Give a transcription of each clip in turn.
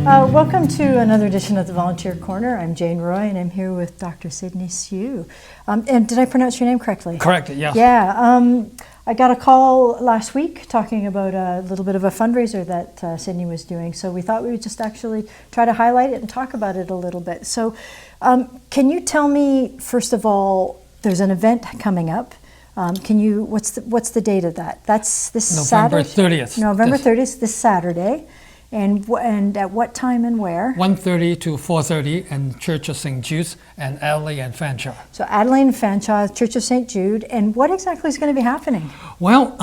Welcome to another edition of the Volunteer Corner. I'm Jane Roy, and I'm here with Dr. Sidney Siu. And did I pronounce your name correctly? Correct, yeah. Yeah. I got a call last week talking about a little bit of a fundraiser that Sidney was doing, so we thought we would just actually try to highlight it and talk about it a little bit. So can you tell me, first of all, there's an event coming up. What's the date of that? That's this November Saturday? 30th. November 30th, this Saturday. And at what time and where? 1:30 to 4:30 in Church of St. Jude's and Adelaide and Fanshawe. So Adelaide and Fanshawe, Church of St. Jude. And what exactly is going to be happening? Well,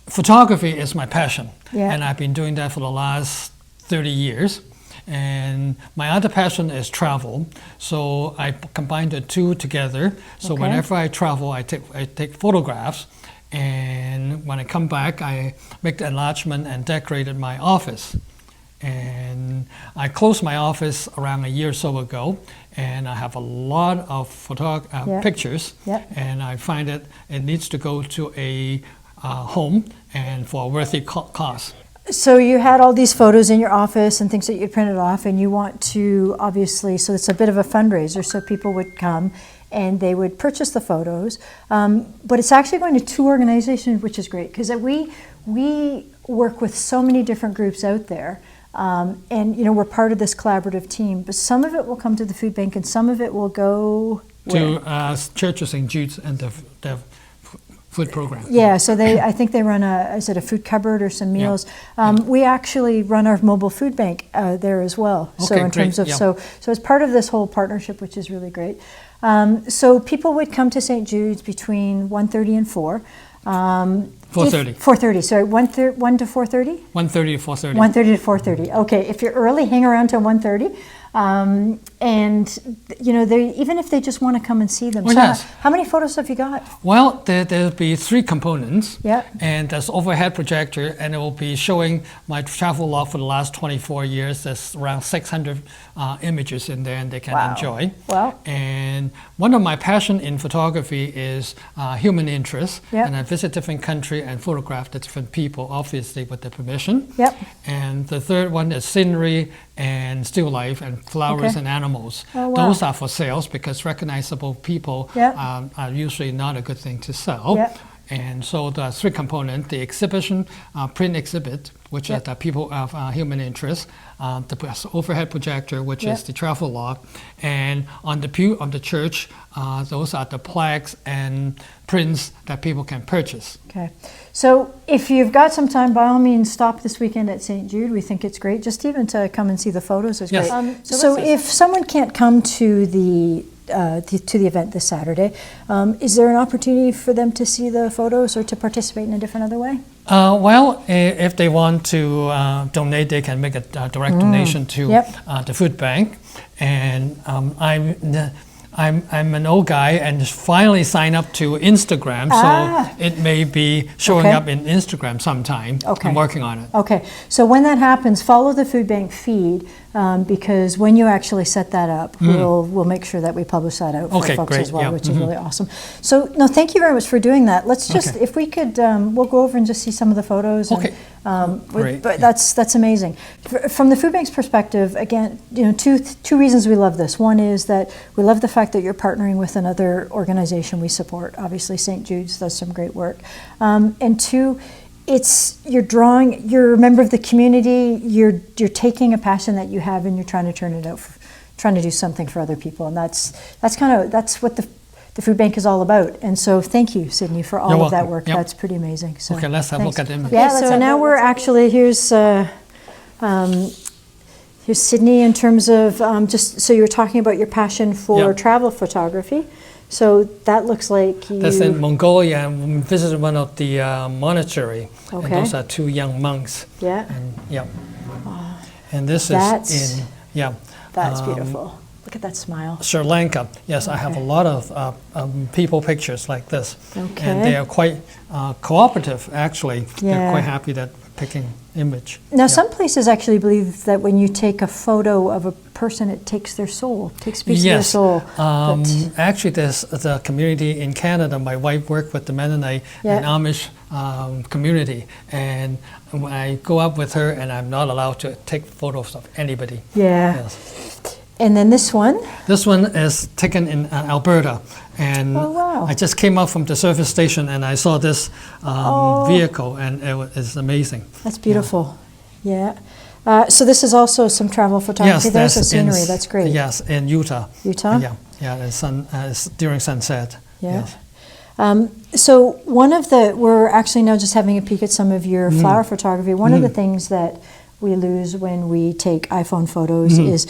photography is my passion. Yeah. And I've been doing that for the last 30 years. And my other passion is travel. So I combine the two together. So Okay. whenever I travel, I take photographs. And when I come back, I make the enlargement and decorated my office. And I closed my office around a year or so ago, and I have a lot of pictures. Yeah. And I find that it needs to go to a home and for a worthy cause. So you had all these photos in your office and things that you printed off, and you want to obviously, so it's a bit of a fundraiser, so people would come and they would purchase the photos. But it's actually going to two organizations, which is great, because we work with so many different groups out there. And you know, we're part of this collaborative team, but some of it will come to the food bank and some of it will go to Church of St. Jude's and the food program. Yeah, so I think they run a food cupboard or some meals. Yeah. We actually run our mobile food bank there as well. Okay, so in terms of so it's part of this whole partnership, which is really great. So people would come to St. Jude's between 1:30 and 4. 4:30. 4:30. Sorry, 1 to 4:30. 1:30 to 4:30. 1:30 to 4:30. Okay, if you're early, hang around till 1:30. And you know, even if they just want to come and see them. Oh, so yes. How many photos have you got? Well, there'll be three components. Yeah. And there's overhead projector, and it will be showing my travel log for the last 24 years. There's around 600 images in there, and they can enjoy. Wow. And one of my passion in photography is human interest. Yep. And I visit different countries and photograph the different people, obviously with their permission. Yep. And the third one is scenery and still life and flowers Okay. and animals. Oh, wow. Those are for sales because recognizable people Yep. are usually not a good thing to sell. Yep. And so the three components, the exhibition, print exhibit, which Yep. is the people of human interest, the overhead projector, which Yep. is the travel log, and on the pew of the church, those are the plaques and prints that people can purchase. Okay, so if you've got some time, by all means, stop this weekend at St. Jude. We think it's great, just even to come and see the photos is Yes. great. So if someone can't come to the event this Saturday, is there an opportunity for them to see the photos or to participate in a different other way? Well, if they want to donate, they can make a direct donation to the food bank. And I'm an old guy and finally signed up to Instagram, so it may be showing up in Instagram sometime. Okay. I'm working on it. Okay, so when that happens, follow the food bank feed because when you actually set that up, we'll make sure that we publish that out for folks as well, which is really awesome. So, no, thank you very much for doing that. Let's just, if we could, we'll go over and just see some of the photos. Okay. But that's amazing. From the food bank's perspective, again, you know, two reasons we love this. One is that we love the fact that you're partnering with another organization we support. Obviously, St. Jude's does some great work. And two, you're a member of the community. You're taking a passion that you have and you're trying to turn it out, trying to do something for other people. And that's what the food bank is all about. And so thank you, Sidney, for all of that work. Yep. That's pretty amazing. So, okay, let's have a look at them. Yeah, so now we're actually, here's Sidney in terms of, just so you were talking about your passion for travel photography. So that looks like you... That's in Mongolia, and we visited one of the monastery. Okay. And those are two young monks. Yeah. And, and this is in, That's beautiful. Look at that smile. Sri Lanka. Yes, I have a Okay. lot of people pictures like this. Okay. And they are quite cooperative, actually. They're Yeah. quite happy that picking image. Now, Yeah. some places actually believe that when you take a photo of a person, it takes their soul, takes a piece of their Yes. soul. But- Actually, there's the community in Canada. My wife worked with the Mennonite Yeah. and Amish community. And when I go up with her, and I'm not allowed to take photos of anybody. yeah. Yes. And then this one. This one is taken in Alberta, and Oh, wow. I just came up from the service station and I saw this Oh. vehicle, and it's amazing. That's beautiful. Yeah. So this is also some travel photography. There's the scenery. That's great. Yes, in Utah. Utah? Yeah, yeah. It's during sunset. Yeah. Yes. So we're actually now just having a peek at some of your flower photography. One of the things that we lose when we take iPhone photos is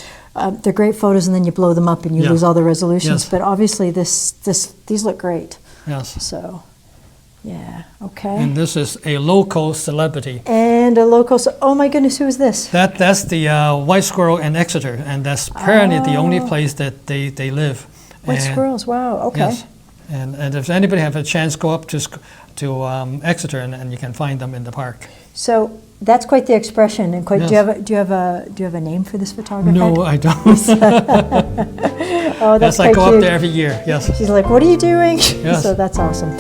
they're great photos, and then you blow them up and you Yeah. lose all the resolutions. Yes. But obviously these look great. Yes. So, yeah, okay. And this is a local celebrity. And a local. Oh my goodness, who is this? That's the white squirrel in Exeter, and that's apparently the only place that they live. White And- squirrels. Wow. Okay. Yes. And if anybody have a chance, go up to Exeter, and you can find them in the park. So that's quite the expression. And quite. Yes. Do you have a name for this photographer? No, I don't. Oh, that's Yes, I quite go cute. up there every year. Yes. She's like, "What are you doing?" Yes. So that's awesome.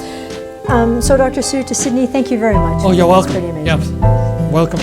So Dr. Siu, to Sydney, thank you very much. Oh, you're That's welcome. pretty amazing. Yes. Welcome.